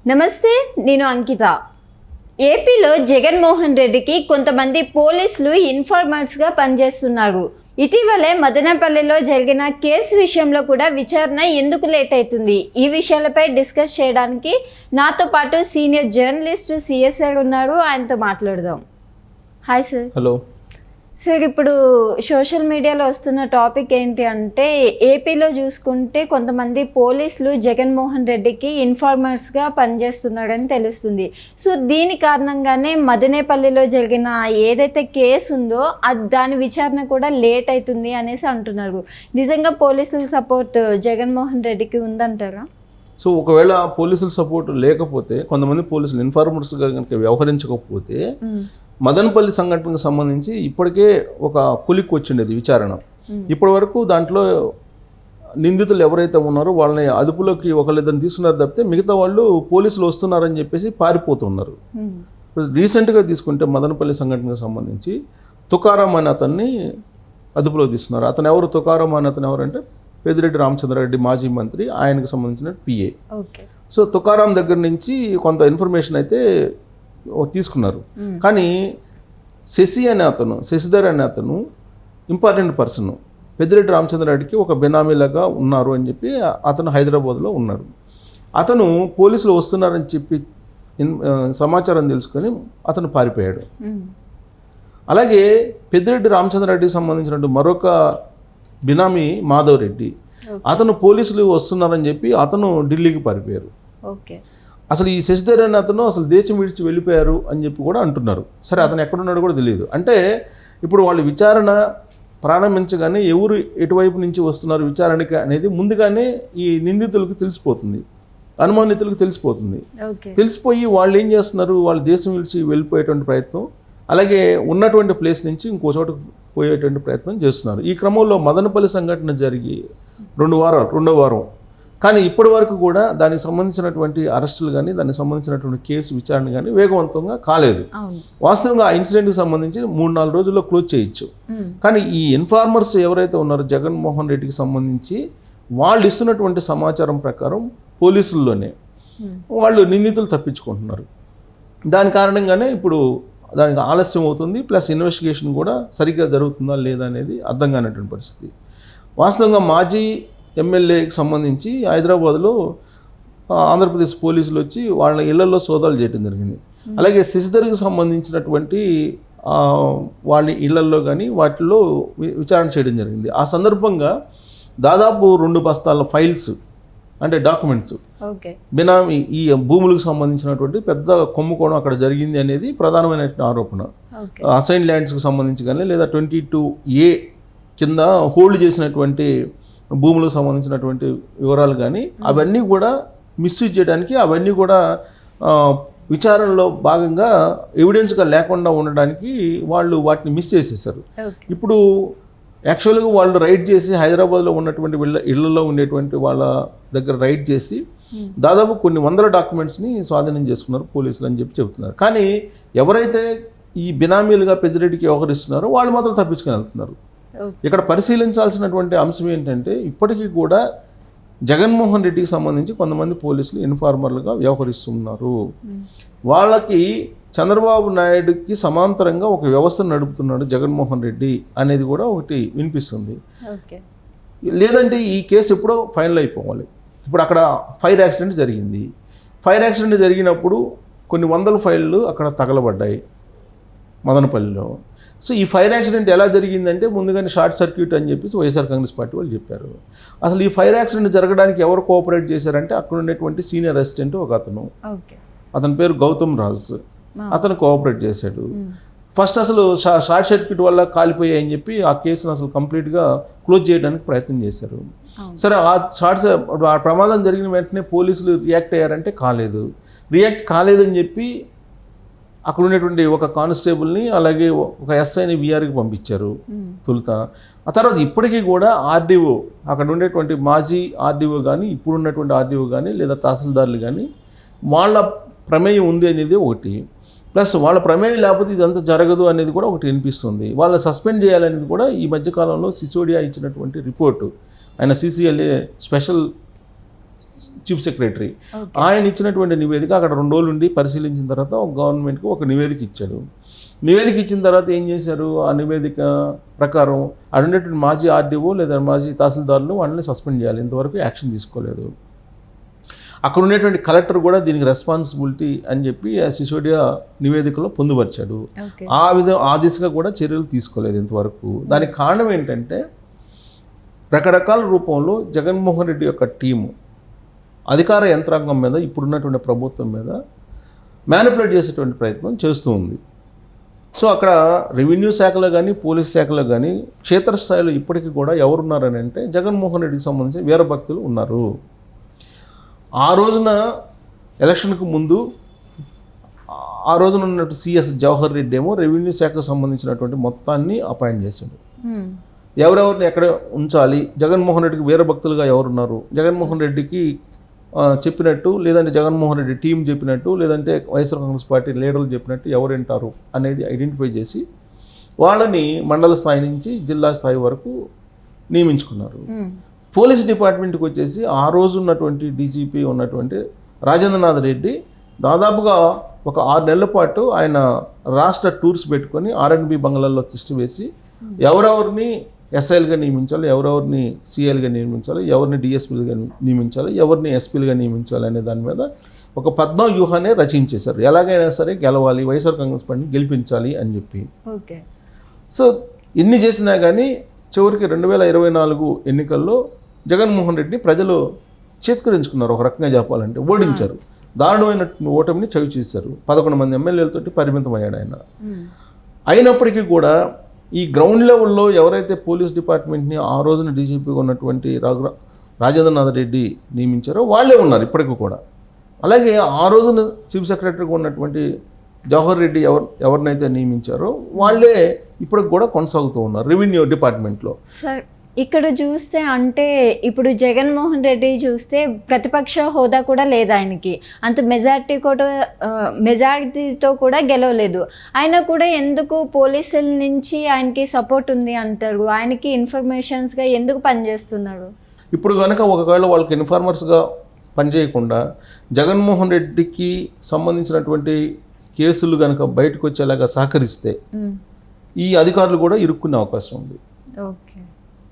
నమస్తే, నేను అంకిత. ఏపీలో జగన్మోహన్ రెడ్డికి కొంతమంది పోలీసులు ఇన్ఫార్మర్స్గా పనిచేస్తున్నారు. ఇటీవలే మదనపల్లిలో జరిగిన కేసు విషయంలో కూడా విచారణ ఎందుకు లేట్ అవుతుంది? ఈ విషయాలపై డిస్కస్ చేయడానికి నాతో పాటు సీనియర్ జర్నలిస్ట్ సిఎస్ఐ ఉన్నారు. ఆయనతో మాట్లాడదాం. Hi sir. హలో సార్, ఇప్పుడు సోషల్ మీడియాలో వస్తున్న టాపిక్ ఏంటి అంటే, ఏపీలో చూసుకుంటే కొంతమంది పోలీసులు జగన్మోహన్ రెడ్డికి ఇన్ఫార్మర్స్గా పనిచేస్తున్నారని తెలుస్తుంది. సో దీని కారణంగానే మదనేపల్లిలో జరిగిన ఏదైతే కేసు ఉందో దాని విచారణ కూడా లేట్ అవుతుంది అనేసి అంటున్నారు. నిజంగా పోలీసుల సపోర్ట్ జగన్మోహన్ రెడ్డికి ఉందంటారా? సో ఒకవేళ పోలీసుల సపోర్ట్ లేకపోతే, కొంతమంది పోలీసులు ఇన్ఫార్మర్స్గా కనుక వ్యవహరించకపోతే మదనపల్లి సంఘటనకు సంబంధించి ఇప్పటికే ఒక కొలిక్కి వచ్చిండేది విచారణ. ఇప్పటి వరకు దాంట్లో నిందితులు ఎవరైతే ఉన్నారో వాళ్ళని అదుపులోకి ఒకళ్ళిద్దరిని తీసుకున్నారు తప్పితే మిగతా వాళ్ళు పోలీసులు వస్తున్నారని చెప్పేసి పారిపోతున్నారు. రీసెంట్గా తీసుకుంటే మదనపల్లి సంఘటనకు సంబంధించి తుకారాం అనే అతన్ని అదుపులో తీసుకున్నారు. అతను ఎవరు? తుకారాం అనే అతను ఎవరంటే పెద్దిరెడ్డి రామచంద్రారెడ్డి మాజీ మంత్రి, ఆయనకు సంబంధించిన పిఏ. సో తుకారాం దగ్గర నుంచి కొంత ఇన్ఫర్మేషన్ అయితే తీసుకున్నారు. కానీ శశిధర్ అనే అతను ఇంపార్టెంట్ పర్సన్, పెద్దిరెడ్డి రామచంద్రారెడ్డికి ఒక బెనామీలాగా ఉన్నారు అని చెప్పి అతను హైదరాబాద్లో ఉన్నారు. అతను పోలీసులు వస్తున్నారని చెప్పి సమాచారం తెలుసుకొని అతను పారిపోయాడు. అలాగే పెద్దిరెడ్డి రామచంద్రారెడ్డికి సంబంధించినట్టు మరొక బినామీ మాధవ్ రెడ్డి, అతను పోలీసులు వస్తున్నారని చెప్పి అతను ఢిల్లీకి పారిపోయారు. అసలు ఈ శశిధర్ అనే అతను అసలు దేశం విడిచి వెళ్ళిపోయారు అని చెప్పి కూడా అంటున్నారు. సరే, అతను ఎక్కడున్నాడో కూడా తెలియదు. అంటే ఇప్పుడు వాళ్ళు విచారణ ప్రారంభించగానే ఎవరు ఎటువైపు నుంచి వస్తున్నారు విచారణకి అనేది ముందుగానే ఈ నిందితులకు తెలిసిపోతుంది, అనుమానితులకు తెలిసిపోతుంది. తెలిసిపోయి వాళ్ళు ఏం చేస్తున్నారు, వాళ్ళు దేశం విడిచి వెళ్ళిపోయేటువంటి ప్రయత్నం, అలాగే ఉన్నటువంటి ప్లేస్ నుంచి ఇంకో చోట పోయేటువంటి ప్రయత్నం చేస్తున్నారు. ఈ క్రమంలో మదనపల్లి సంఘటన జరిగి రెండో వారం కానీ ఇప్పటి వరకు కూడా దానికి సంబంధించినటువంటి అరెస్టులు కానీ దానికి సంబంధించినటువంటి కేసు విచారణ కానీ వేగవంతంగా కాలేదు. వాస్తవంగా ఆ ఇన్సిడెంట్కి సంబంధించి 3-4 రోజుల్లో క్లోజ్ చేయొచ్చు. కానీ ఈ ఇన్ఫార్మర్స్ ఎవరైతే ఉన్నారో జగన్మోహన్ రెడ్డికి సంబంధించి వాళ్ళు ఇస్తున్నటువంటి సమాచారం ప్రకారం పోలీసుల్లోనే వాళ్ళు నిందితులు తప్పించుకుంటున్నారు. దాని కారణంగానే ఇప్పుడు దానికి ఆలస్యం అవుతుంది. ప్లస్ ఇన్వెస్టిగేషన్ కూడా సరిగ్గా జరుగుతుందా లేదా అనేది అర్థం కానటువంటి పరిస్థితి. వాస్తవంగా మాజీ ఎమ్మెల్యేకి సంబంధించి హైదరాబాద్లో ఆంధ్రప్రదేశ్ పోలీసులు వచ్చి వాళ్ళ ఇళ్లలో సోదాలు చేయడం జరిగింది. అలాగే శశిధర్కి సంబంధించినటువంటి వాళ్ళ ఇళ్లలో కానీ వాటిల్లో విచారణ చేయడం జరిగింది. ఆ సందర్భంగా దాదాపు 2 బస్తాల ఫైల్స్ అంటే డాక్యుమెంట్స్ బినామీ ఈ భూములకు సంబంధించినటువంటి పెద్ద కుంభకోణం అక్కడ జరిగింది అనేది ప్రధానమైన ఆరోపణ. అసైన్ ల్యాండ్స్కి సంబంధించి కానీ లేదా 22A కింద హోల్డ్ చేసినటువంటి భూములకు సంబంధించినటువంటి వివరాలు కానీ అవన్నీ కూడా మిస్యూజ్ చేయడానికి, అవన్నీ కూడా విచారణలో భాగంగా ఎవిడెన్స్గా లేకుండా ఉండడానికి వాళ్ళు వాటిని మిస్ చేసేసారు. ఇప్పుడు యాక్చువల్గా వాళ్ళు రైడ్ చేసి హైదరాబాద్లో ఉన్నటువంటి ఇళ్లలో ఉండేటువంటి వాళ్ళ దగ్గర రైడ్ చేసి దాదాపు కొన్ని వందల డాక్యుమెంట్స్ని స్వాధీనం చేసుకున్నారు పోలీసులు అని చెప్పి చెబుతున్నారు. కానీ ఎవరైతే ఈ బినామీలుగా పెద్దిరెడ్డికి వ్యవహరిస్తున్నారో వాళ్ళు మాత్రం తప్పించుకొని వెళ్తున్నారు. ఇక్కడ పరిశీలించాల్సినటువంటి అంశం ఏంటంటే, ఇప్పటికీ కూడా జగన్మోహన్ రెడ్డికి సంబంధించి కొంతమంది పోలీసులు ఇన్ఫార్మర్లుగా వ్యవహరిస్తున్నారు. వాళ్ళకి చంద్రబాబు నాయుడుకి సమాంతరంగా ఒక వ్యవస్థను నడుపుతున్నాడు జగన్మోహన్ రెడ్డి అనేది కూడా ఒకటి వినిపిస్తుంది. లేదంటే ఈ కేసు ఎప్పుడో ఫైనల్ అయిపోవాలి. ఇప్పుడు అక్కడ ఫైర్ యాక్సిడెంట్ జరిగింది. ఫైర్ యాక్సిడెంట్ జరిగినప్పుడు కొన్ని వందల ఫైళ్ళు అక్కడ తగలబడ్డాయి మదనపల్లిలో. సో ఈ ఫైర్ యాక్సిడెంట్ ఎలా జరిగిందంటే ముందుగానే షార్ట్ సర్క్యూట్ అని చెప్పేసి వైఎస్ఆర్ కాంగ్రెస్ పార్టీ వాళ్ళు చెప్పారు. అసలు ఈ ఫైర్ యాక్సిడెంట్ జరగడానికి ఎవరు కోఆపరేట్ చేశారంటే అక్కడ ఉండేటువంటి సీనియర్ అసిస్టెంట్ ఒక అతని పేరు గౌతమ్ రాజ్, అతను కోఆపరేట్ చేశాడు. ఫస్ట్ అసలు షార్ట్ సర్క్యూట్ వల్ల కాలిపోయాయని చెప్పి ఆ కేసును అసలు కంప్లీట్గా క్లోజ్ చేయడానికి ప్రయత్నం చేశారు. సరే, ఆ ప్రమాదం జరిగిన వెంటనే పోలీసులు రియాక్ట్ అయ్యారంటే రియాక్ట్ కాలేదని చెప్పి అక్కడ ఉండేటువంటి ఒక కానిస్టేబుల్ని అలాగే ఒక ఎస్ఐని విఆర్కి పంపించారు తొలుత. ఆ తర్వాత ఇప్పటికీ కూడా ఆర్డీఓ, అక్కడ ఉండేటువంటి మాజీ ఆర్డీఓ కానీ ఇప్పుడు ఉన్నటువంటి ఆర్డీఓ కానీ లేదా తహసీల్దార్లు కానీ వాళ్ళ ప్రమేయం ఉంది అనేది ఒకటి. ప్లస్ వాళ్ళ ప్రమేయం లేకపోతే ఇదంతా జరగదు అనేది కూడా ఒకటి వినిపిస్తుంది. వాళ్ళని సస్పెండ్ చేయాలనేది కూడా ఈ మధ్యకాలంలో సిసోడియా ఇచ్చినటువంటి రిపోర్టు, ఆయన CCLA స్పెషల్ చీఫ్ సెక్రటరీ. ఆయన ఇచ్చినటువంటి నివేదిక అక్కడ 2 రోజులు ఉండి పరిశీలించిన తర్వాత గవర్నమెంట్కి ఒక నివేదిక ఇచ్చాడు. నివేదిక ఇచ్చిన తర్వాత ఏం చేశారు, ఆ నివేదిక ప్రకారం అక్కడ ఉండేటువంటి మాజీ ఆర్డీఓ లేదా మాజీ తహసీల్దార్లు వాళ్ళని సస్పెండ్ చేయాలి. ఇంతవరకు యాక్షన్ తీసుకోలేదు. అక్కడ ఉండేటువంటి కలెక్టర్ కూడా దీనికి రెస్పాన్సిబిలిటీ అని చెప్పి సిసోడియా నివేదికలో పొందుపరిచాడు. ఆ దిశగా కూడా చర్యలు తీసుకోలేదు ఇంతవరకు. దానికి కారణం ఏంటంటే రకరకాల రూపంలో జగన్మోహన్ రెడ్డి యొక్క టీము అధికార యంత్రాంగం మీద, ఇప్పుడున్నటువంటి ప్రభుత్వం మీద మ్యానిపులేట్ చేసేటువంటి ప్రయత్నం చేస్తూ ఉంది. సో అక్కడ రెవెన్యూ శాఖలో కానీ పోలీస్ శాఖలో కానీ క్షేత్రస్థాయిలో ఇప్పటికీ కూడా ఎవరున్నారని అంటే జగన్మోహన్ రెడ్డికి సంబంధించి వీరభక్తులు ఉన్నారు. ఆ రోజున ఎలక్షన్కు ముందు ఆ రోజున ఉన్నట్టు సిఎస్ జవహర్ రెడ్డి ఏమో రెవెన్యూ శాఖకు సంబంధించినటువంటి మొత్తాన్ని అపాయింట్ చేశాడు. ఎవరెవరిని ఎక్కడ ఉంచాలి, జగన్మోహన్ రెడ్డికి వీరభక్తులుగా ఎవరున్నారు, జగన్మోహన్ రెడ్డికి చెప్పినట్టు లేదంటే జగన్మోహన్ రెడ్డి టీం చెప్పినట్టు లేదంటే వైఎస్ఆర్ కాంగ్రెస్ పార్టీ లీడర్లు చెప్పినట్టు ఎవరు వింటారు అనేది ఐడెంటిఫై చేసి వాళ్ళని మండల స్థాయి నుంచి జిల్లా స్థాయి వరకు నియమించుకున్నారు. పోలీస్ డిపార్ట్మెంట్కి వచ్చేసి ఆ రోజు ఉన్నటువంటి డీజీపీ ఉన్నటువంటి రాజేంద్రనాథ్ రెడ్డి దాదాపుగా ఒక 6 నెలల పాటు ఆయన రాష్ట్ర టూర్స్ పెట్టుకొని ఆర్ఎండ్బి బంగ్లాల్లో తిష్టి వేసి ఎవరెవరిని ఎస్ఐలుగా నియమించాలి, ఎవరెవరిని సిఐలుగా నియమించాలి, ఎవరిని డిఎస్పీలుగా నియమించాలి, ఎవరిని ఎస్పీలుగా నియమించాలి అనే దాని మీద ఒక పద్మ వ్యూహాన్ని రచించేశారు. ఎలాగైనా సరే గెలవాలి, వైఎస్ఆర్ కాంగ్రెస్ పార్టీని గెలిపించాలి అని చెప్పి. సో ఇన్ని చేసినా కానీ చివరికి 2024 ఎన్నికల్లో జగన్మోహన్ రెడ్డిని ప్రజలు చేత్కరించుకున్నారు. ఒక రకంగా చెప్పాలంటే ఓడించారు. దారుణమైన ఓటమిని చవి చేశారు. 11 మంది ఎమ్మెల్యేలతోటి పరిమితమయ్యాడు ఆయన. అయినప్పటికీ కూడా ఈ గ్రౌండ్ లెవెల్లో ఎవరైతే పోలీస్ డిపార్ట్మెంట్ని ఆ రోజున డీజీపీగా ఉన్నటువంటి రాజేంద్రనాథ్ రెడ్డి నియమించారో వాళ్ళే ఉన్నారు ఇప్పటికీ కూడా. అలాగే ఆ రోజున చీఫ్ సెక్రటరీగా ఉన్నటువంటి జవహర్ రెడ్డి ఎవరినైతే నియమించారో వాళ్ళే ఇప్పటికి కూడా కొనసాగుతూ ఉన్నారు రెవెన్యూ డిపార్ట్మెంట్లో. సార్ ఇక్కడ చూస్తే అంటే ఇప్పుడు జగన్మోహన్ రెడ్డి చూస్తే ప్రతిపక్ష హోదా కూడా లేదు ఆయనకి, అంత మెజారిటీతో కూడా గెలవలేదు. ఆయన కూడా ఎందుకు పోలీసుల నుంచి ఆయనకి సపోర్ట్ ఉంది అంటారు, ఆయనకి ఇన్ఫర్మేషన్స్గా ఎందుకు పనిచేస్తున్నారు? ఇప్పుడు కనుక ఒకవేళ వాళ్ళకి ఇన్ఫార్మర్స్గా పనిచేయకుండా జగన్మోహన్ రెడ్డికి సంబంధించినటువంటి కేసులు కనుక బయటకు వచ్చేలాగా సహకరిస్తే ఈ అధికారులు కూడా ఇరుక్కునే అవకాశం ఉంది. ఓకే.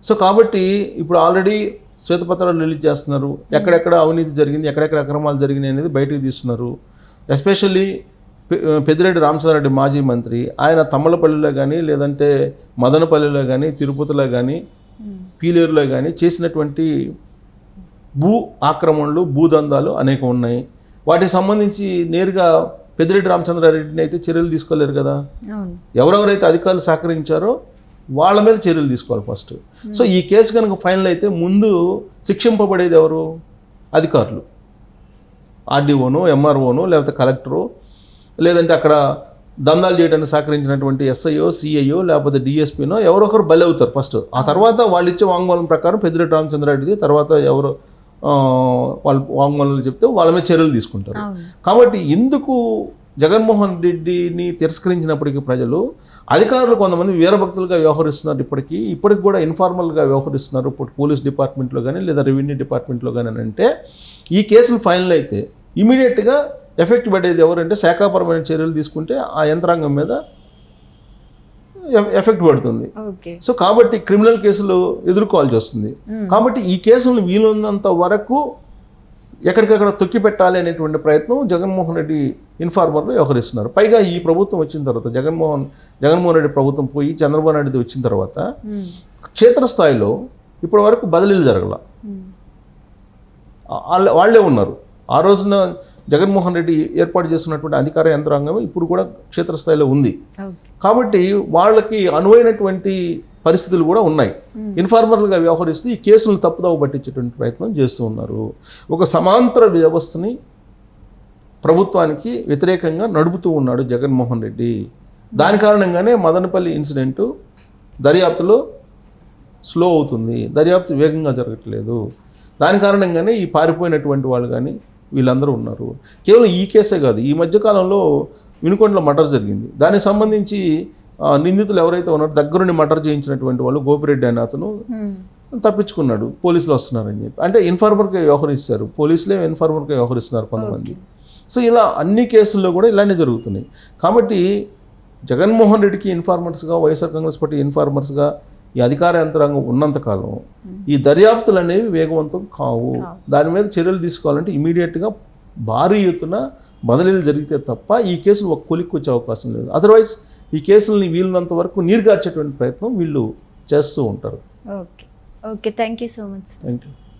సో కాబట్టి ఇప్పుడు ఆల్రెడీ శ్వేతపత్రాలు రిలీజ్ చేస్తున్నారు. ఎక్కడెక్కడ అవినీతి జరిగింది, ఎక్కడెక్కడ అక్రమాలు జరిగినాయి అనేది బయటకు తీస్తున్నారు. ఎస్పెషల్లీ పెద్దిరెడ్డి రామచంద్రారెడ్డి మాజీ మంత్రి, ఆయన తమ్మలపల్లిలో కానీ లేదంటే మదనపల్లిలో కానీ తిరుపతిలో కానీ పీలేరులో కానీ చేసినటువంటి భూ ఆక్రమణలు భూదందాలు అనేకం ఉన్నాయి. వాటికి సంబంధించి నేరుగా పెద్దిరెడ్డి రామచంద్రారెడ్డిని అయితే చర్యలు తీసుకోలేరు కదా. ఎవరెవరైతే అధికారులు సహకరించారో వాళ్ళ మీద చర్యలు తీసుకోవాలి ఫస్ట్. సో ఈ కేసు కనుక ఫైనల్ అయితే ముందు శిక్షింపబడేది ఎవరు? అధికారులు, ఆర్డీఓను, ఎంఆర్ఓను, లేకపోతే కలెక్టరు, లేదంటే అక్కడ దందాలు చేయడానికి సహకరించినటువంటి ఎస్ఐఓ, సిఐఓ, లేకపోతే డిఎస్పీనో ఎవరొకరు బలి అవుతారు ఫస్ట్. ఆ తర్వాత వాళ్ళు ఇచ్చే వాంగ్మూలం ప్రకారం పెద్దిరెడ్డి రామచంద్రారెడ్డి తర్వాత ఎవరు వాళ్ళు వాంగ్మూలంలో చెప్తే వాళ్ళ మీద చర్యలు తీసుకుంటారు. కాబట్టి ఎందుకు జగన్మోహన్ రెడ్డిని తిరస్కరించినప్పటికీ ప్రజలు అధికారులు కొంతమంది వీరభక్తులుగా వ్యవహరిస్తున్నారు. ఇప్పటికి కూడా ఇన్ఫార్మల్గా వ్యవహరిస్తున్నారు పోలీస్ డిపార్ట్మెంట్లో కానీ లేదా రెవెన్యూ డిపార్ట్మెంట్లో కానీ అంటే ఈ కేసులు ఫైనల్ అయితే ఇమీడియట్గా ఎఫెక్ట్ పడేది ఎవరంటే శాఖాపరమైన చర్యలు తీసుకుంటే ఆ యంత్రాంగం మీద ఎఫెక్ట్ పడుతుంది. సో కాబట్టి క్రిమినల్ కేసులు ఎదుర్కోవాల్సి వస్తుంది. కాబట్టి ఈ కేసులను వీలున్నంత వరకు ఎక్కడికక్కడ తొక్కి పెట్టాలి అనేటువంటి ప్రయత్నం జగన్మోహన్ రెడ్డి ఇన్ఫార్మర్లో వ్యవహరిస్తున్నారు. పైగా ఈ ప్రభుత్వం వచ్చిన తర్వాత జగన్మోహన్ రెడ్డి ప్రభుత్వం పోయి చంద్రబాబు నాయుడు వచ్చిన తర్వాత క్షేత్రస్థాయిలో ఇప్పటి వరకు బదిలీలు జరగల. వాళ్ళే ఉన్నారు. ఆ రోజున జగన్మోహన్ రెడ్డి ఏర్పాటు చేస్తున్నటువంటి అధికార యంత్రాంగం ఇప్పుడు కూడా క్షేత్రస్థాయిలో ఉంది. కాబట్టి వాళ్ళకి అనువైనటువంటి పరిస్థితులు కూడా ఉన్నాయి. ఇన్ఫార్మర్లుగా వ్యవహరిస్తూ ఈ కేసులను తప్పుదోవ పట్టించేటువంటి ప్రయత్నం చేస్తూ ఉన్నారు. ఒక సమాంతర వ్యవస్థని ప్రభుత్వానికి వ్యతిరేకంగా నడుపుతూ ఉన్నాడు జగన్మోహన్ రెడ్డి. దాని కారణంగానే మదనపల్లి ఇన్సిడెంటు దర్యాప్తులో స్లో అవుతుంది, దర్యాప్తు వేగంగా జరగట్లేదు. దాని కారణంగానే ఈ పారిపోయినటువంటి వాళ్ళు కానీ వీళ్ళందరూ ఉన్నారు. కేవలం ఈ కేసే కాదు, ఈ మధ్యకాలంలో వినుకొండలో మర్డర్ జరిగింది. దానికి సంబంధించి నిందితులు ఎవరైతే ఉన్నారో దగ్గరుండి మర్డర్ చేయించినటువంటి వాళ్ళు గోపిరెడ్డి అనే అతను తప్పించుకున్నాడు, పోలీసులు వస్తున్నారని చెప్పి. అంటే ఇన్ఫార్మర్గా వ్యవహరిస్తారు, పోలీసులే ఇన్ఫార్మర్గా వ్యవహరిస్తున్నారు కొంతమంది. సో ఇలా అన్ని కేసుల్లో కూడా ఇలానే జరుగుతున్నాయి. కాబట్టి జగన్మోహన్ రెడ్డికి ఇన్ఫార్మర్స్గా, వైఎస్ఆర్ కాంగ్రెస్ పార్టీ ఇన్ఫార్మర్స్గా ఈ అధికార యంత్రాంగం ఉన్నంతకాలం ఈ దర్యాప్తులు అనేవి వేగవంతం కావు. దాని మీద చర్యలు తీసుకోవాలంటే ఇమీడియట్గా భారీ ఎత్తున బదిలీలు జరిగితే తప్ప ఈ కేసులు ఒక కొలిక్కి వచ్చే అవకాశం లేదు. అదర్వైజ్ ఈ కేసులని వీలున్నంత వరకు నీరుగార్చేటువంటి ప్రయత్నం వీళ్ళు చేస్తూ ఉంటారు. Okay, thank you so much. Thank you.